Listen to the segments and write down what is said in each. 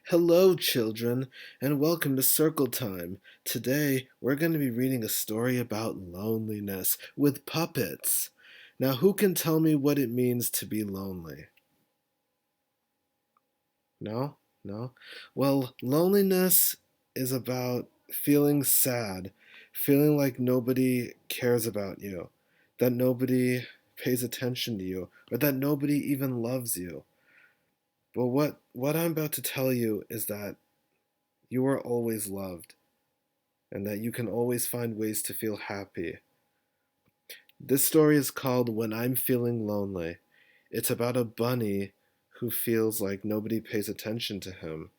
Hello, children, and welcome to Circle Time. Today, we're going to be reading a story about loneliness with puppets. Now, who can tell me what it means to be lonely? No? No? Well, loneliness is about feeling sad, feeling like nobody cares about you, that nobody pays attention to you, or that nobody even loves you. But what I'm about to tell you is that you are always loved, and that you can always find ways to feel happy. This story is called When I'm Feeling Lonely. It's about a bunny who feels like nobody pays attention to him.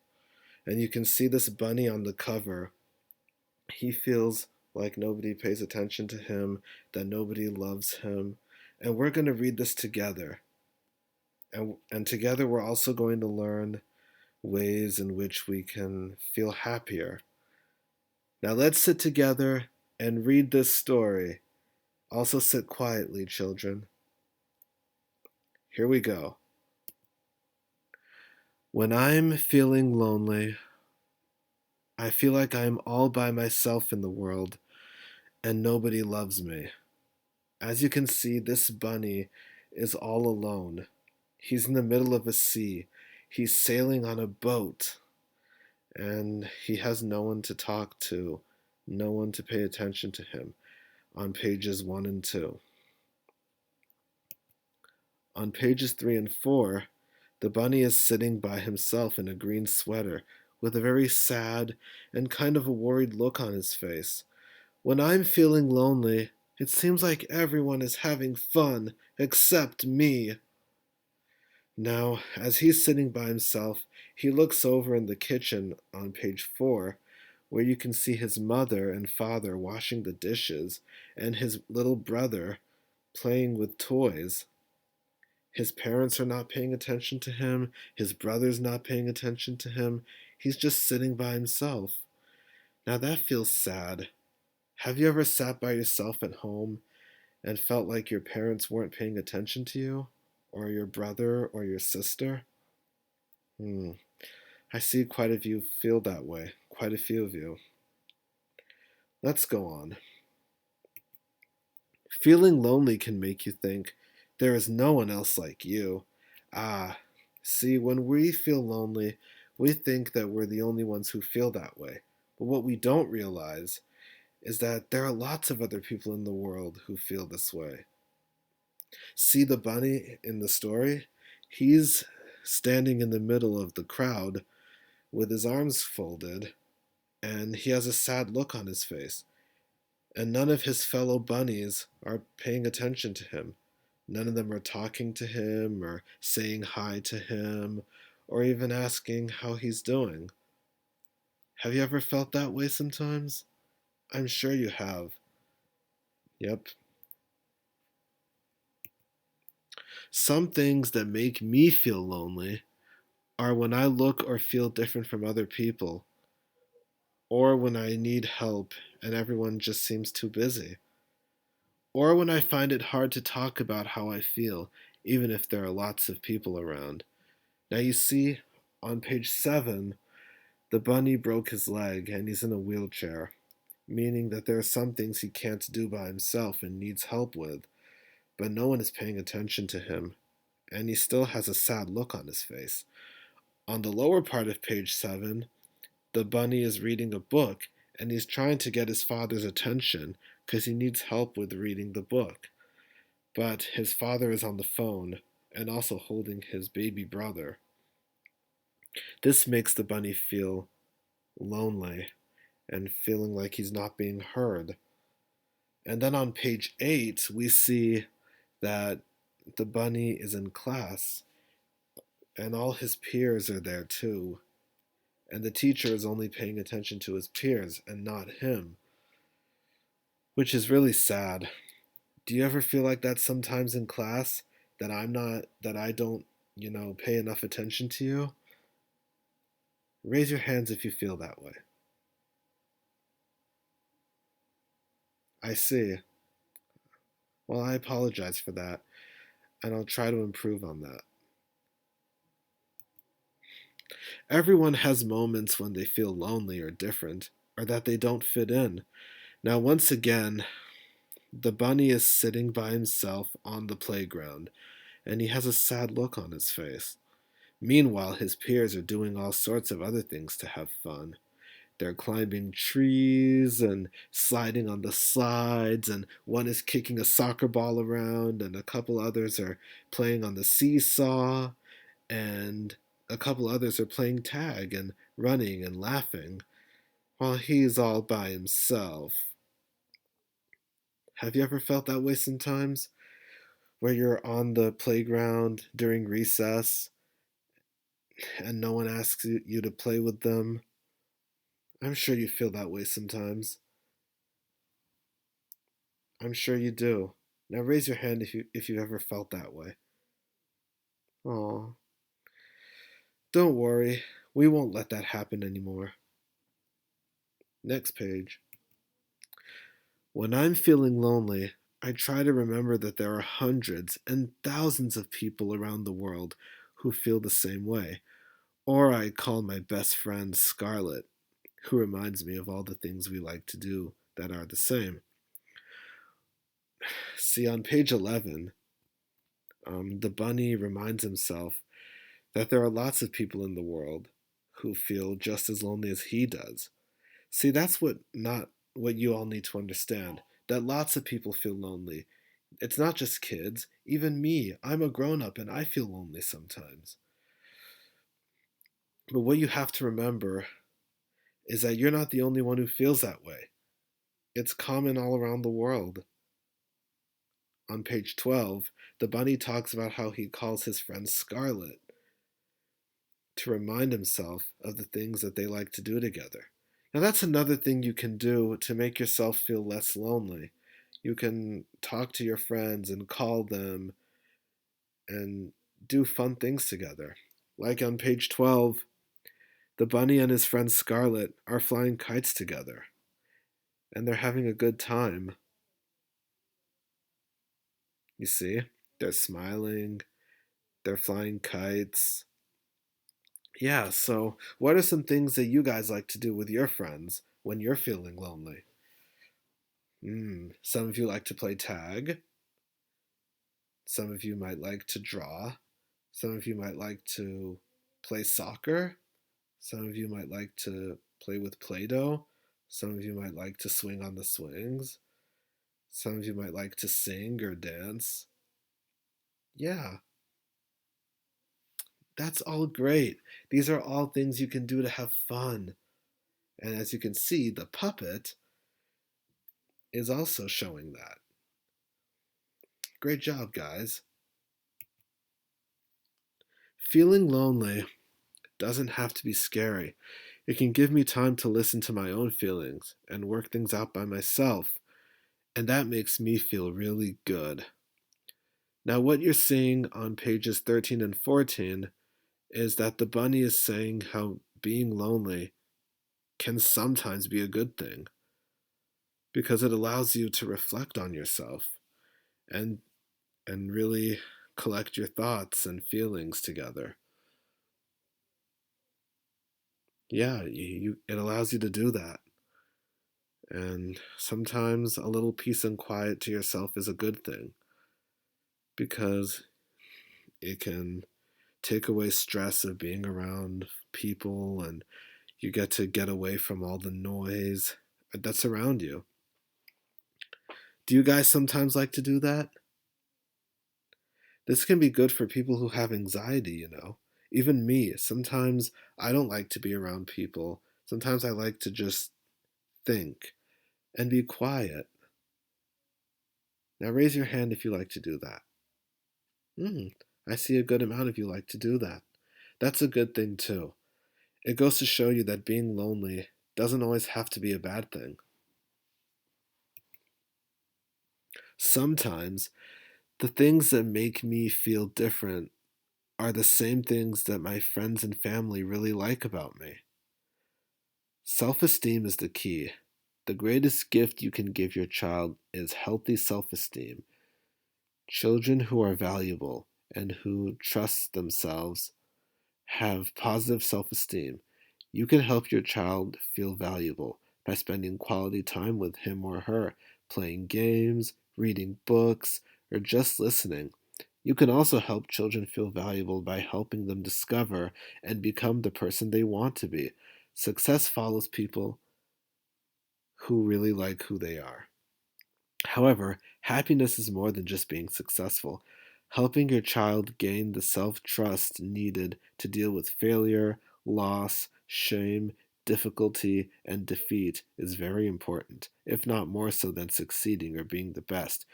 And you can see this bunny on the cover. He feels like nobody pays attention to him, that nobody loves him. And we're going to read this together. And together we're also going to learn ways in which we can feel happier. Now let's sit together and read this story. Also sit quietly, children. Here we go. When I'm feeling lonely, I feel like I'm all by myself in the world and nobody loves me. As you can see, this bunny is all alone. He's in the middle of a sea. He's sailing on a boat and he has no one to talk to, no one to pay attention to him on pages 1 and 2. On pages 3 and 4, the bunny is sitting by himself in a green sweater with a very sad and kind of a worried look on his face. When I'm feeling lonely, it seems like everyone is having fun except me. Now, as he's sitting by himself, he looks over in the kitchen on page 4, where you can see his mother and father washing the dishes and his little brother playing with toys. His parents are not paying attention to him. His brother's not paying attention to him. He's just sitting by himself. Now that feels sad. Have you ever sat by yourself at home and felt like your parents weren't paying attention to you? Or your brother or your sister? Hmm. I see quite a few feel that way. Quite a few of you. Let's go on. Feeling lonely can make you think, there is no one else like you. Ah, see, when we feel lonely, we think that we're the only ones who feel that way. But what we don't realize is that there are lots of other people in the world who feel this way. See the bunny in the story? He's standing in the middle of the crowd with his arms folded, and he has a sad look on his face. And none of his fellow bunnies are paying attention to him. None of them are talking to him or saying hi to him or even asking how he's doing. Have you ever felt that way sometimes? I'm sure you have. Yep. Some things that make me feel lonely are when I look or feel different from other people, or when I need help and everyone just seems too busy, or when I find it hard to talk about how I feel, even if there are lots of people around. Now you see, on page 7, the bunny broke his leg and he's in a wheelchair, meaning that there are some things he can't do by himself and needs help with, but no one is paying attention to him, and he still has a sad look on his face. On the lower part of page 7, the bunny is reading a book and he's trying to get his father's attention because he needs help with reading the book. But his father is on the phone and also holding his baby brother. This makes the bunny feel lonely and feeling like he's not being heard. And then on page 8, we see that the bunny is in class and all his peers are there too. And the teacher is only paying attention to his peers and not him, which is really sad. Do you ever feel like that sometimes in class? That I don't, pay enough attention to you? Raise your hands if you feel that way. I see. Well, I apologize for that, and I'll try to improve on that. Everyone has moments when they feel lonely or different, or that they don't fit in. Now, once again, the bunny is sitting by himself on the playground, and he has a sad look on his face. Meanwhile, his peers are doing all sorts of other things to have fun. They're climbing trees and sliding on the slides, and one is kicking a soccer ball around, and a couple others are playing on the seesaw, and a couple others are playing tag and running and laughing, while he's all by himself. Have you ever felt that way sometimes? Where you're on the playground during recess and no one asks you to play with them? I'm sure you feel that way sometimes. I'm sure you do. Now raise your hand if you've ever felt that way. Aw, don't worry. We won't let that happen anymore. Next page. When I'm feeling lonely, I try to remember that there are hundreds and thousands of people around the world who feel the same way. Or I call my best friend Scarlett, who reminds me of all the things we like to do that are the same. See, on page 11, the bunny reminds himself that there are lots of people in the world who feel just as lonely as he does. See, that's what you all need to understand. That lots of people feel lonely. It's not just kids. Even me, I'm a grown up and I feel lonely sometimes. But what you have to remember is that you're not the only one who feels that way. It's common all around the world. On page 12, the bunny talks about how he calls his friend Scarlet to remind himself of the things that they like to do together. Now, that's another thing you can do to make yourself feel less lonely. You can talk to your friends and call them and do fun things together. Like on page 12, the bunny and his friend Scarlet are flying kites together, and they're having a good time. You see, they're smiling, they're flying kites. Yeah, so what are some things that you guys like to do with your friends when you're feeling lonely? Some of you like to play tag. Some of you might like to draw. Some of you might like to play soccer. Some of you might like to play with Play Doh. Some of you might like to swing on the swings. Some of you might like to sing or dance. Yeah, that's all great. These are all things you can do to have fun. And as you can see, the puppet is also showing that. Great job, guys. Feeling lonely doesn't have to be scary. It can give me time to listen to my own feelings and work things out by myself, and that makes me feel really good. Now, what you're seeing on pages 13 and 14 is that the bunny is saying how being lonely can sometimes be a good thing because it allows you to reflect on yourself and really collect your thoughts and feelings together. Yeah, it allows you to do that. And sometimes a little peace and quiet to yourself is a good thing because it can take away stress of being around people and you get away from all the noise that's around you. Do you guys sometimes like to do that? This can be good for people who have anxiety. Even me, sometimes I don't like to be around people. Sometimes I like to just think and be quiet. Now raise your hand if you like to do that. I see a good amount of you like to do that. That's a good thing too. It goes to show you that being lonely doesn't always have to be a bad thing. Sometimes the things that make me feel different are the same things that my friends and family really like about me. Self-esteem is the key. The greatest gift you can give your child is healthy self-esteem. Children who are valuable and who trust themselves have positive self esteem. You can help your child feel valuable by spending quality time with him or her, playing games, reading books, or just listening. You can also help children feel valuable by helping them discover and become the person they want to be. Success follows people who really like who they are. However, happiness is more than just being successful. Helping your child gain the self trust needed to deal with failure, loss, shame, difficulty, and defeat is very important, if not more so than succeeding or being the best.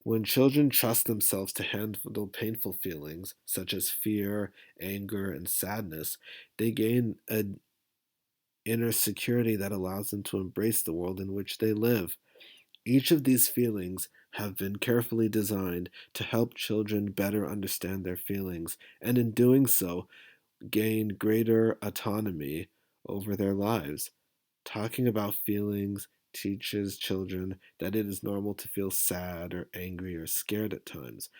When children trust themselves to handle painful feelings, such as fear, anger, and sadness, they gain an inner security that allows them to embrace the world in which they live. Each of these feelings have been carefully designed to help children better understand their feelings, and in doing so, gain greater autonomy over their lives. Talking about feelings teaches children that it is normal to feel sad or angry or scared at times.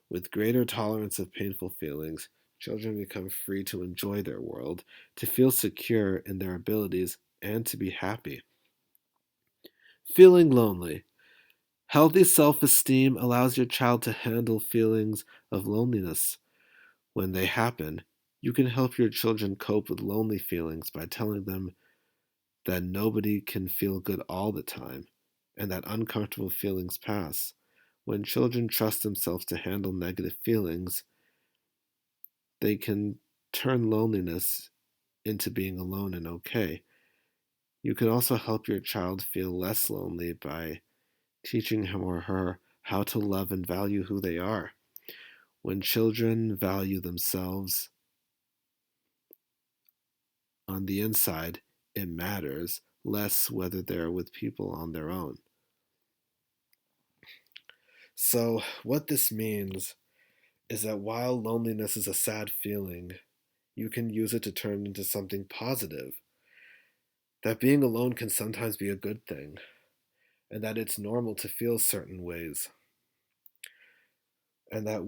With greater tolerance of painful feelings, children become free to enjoy their world, to feel secure in their abilities, and to be happy. Feeling lonely. Healthy self esteem allows your child to handle feelings of loneliness when they happen. You can help your children cope with lonely feelings by telling them that nobody can feel good all the time and that uncomfortable feelings pass. When children trust themselves to handle negative feelings, they can turn loneliness into being alone and okay. You can also help your child feel less lonely by teaching him or her how to love and value who they are. When children value themselves on the inside, it matters less whether they're with people on their own. So, what this means is that while loneliness is a sad feeling, you can use it to turn into something positive. That being alone can sometimes be a good thing, and that it's normal to feel certain ways, and that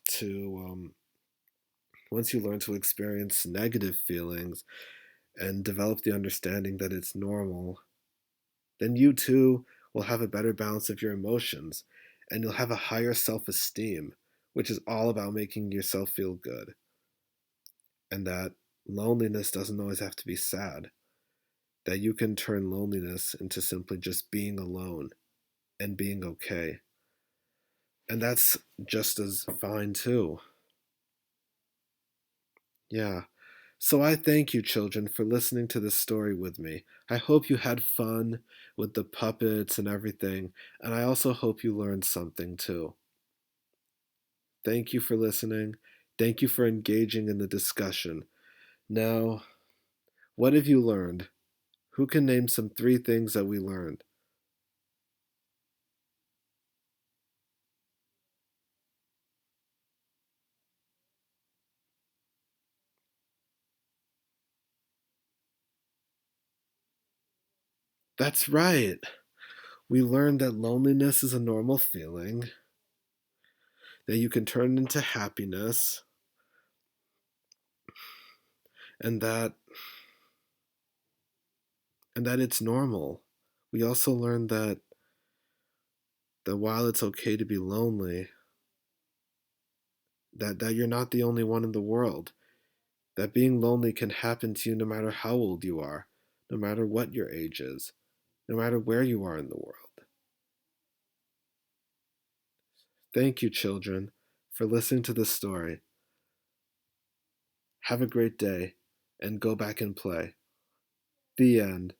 to once you learn to experience negative feelings and develop the understanding that it's normal, then you too will have a better balance of your emotions, and you'll have a higher self-esteem, which is all about making yourself feel good, and that loneliness doesn't always have to be sad, that you can turn loneliness into simply just being alone and being okay. And that's just as fine too. Yeah. So I thank you, children, for listening to this story with me. I hope you had fun with the puppets and everything, and I also hope you learned something too. Thank you for listening. Thank you for engaging in the discussion. Now, what have you learned? Who can name some three things that we learned? That's right. We learned that loneliness is a normal feeling, that you can turn into happiness, and that it's normal. We also learned that while it's okay to be lonely, that you're not the only one in the world. That being lonely can happen to you no matter how old you are, no matter what your age is, no matter where you are in the world. Thank you, children, for listening to this story. Have a great day and go back and play. The end.